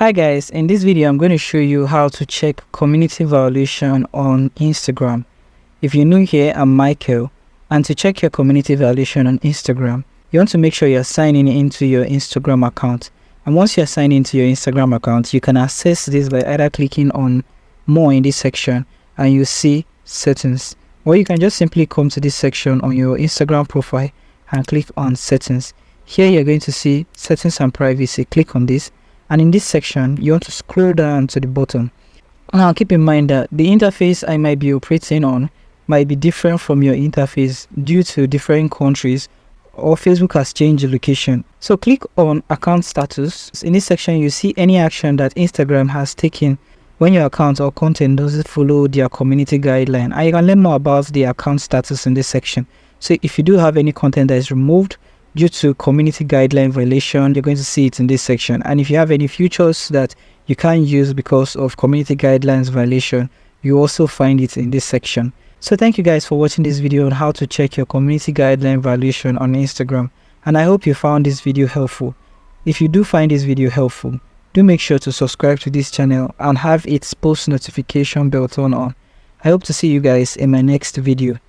Hi guys, in this video I'm going to show you how to check community violation on Instagram. If you're new here, I'm Michael, and to check your community violation on Instagram, you want to make sure you're signing into your Instagram account. And once you're signed into your Instagram account, you can access this by either clicking on more in this section and you see settings, or you can just simply come to this section on your Instagram profile and click on settings. Here you're going to see settings and privacy. Click on this. And in this section, you want to scroll down to the bottom. Now, keep in mind that the interface I might be operating on might be different from your interface due to different countries, or Facebook has changed the location. So click on account status. In this section, you see any action that Instagram has taken when your account or content doesn't follow their community guideline. And you can learn more about the account status in this section. So if you do have any content that is removed due to community guideline violation, you're going to see it in this section. And if you have any features that you can't use because of community guidelines violation, you also find it in this section. So thank you guys for watching this video on how to check your community guideline violation on Instagram. And I hope you found this video helpful. If you do find this video helpful, do make sure to subscribe to this channel and have its post notification bell turned on. I hope to see you guys in my next video.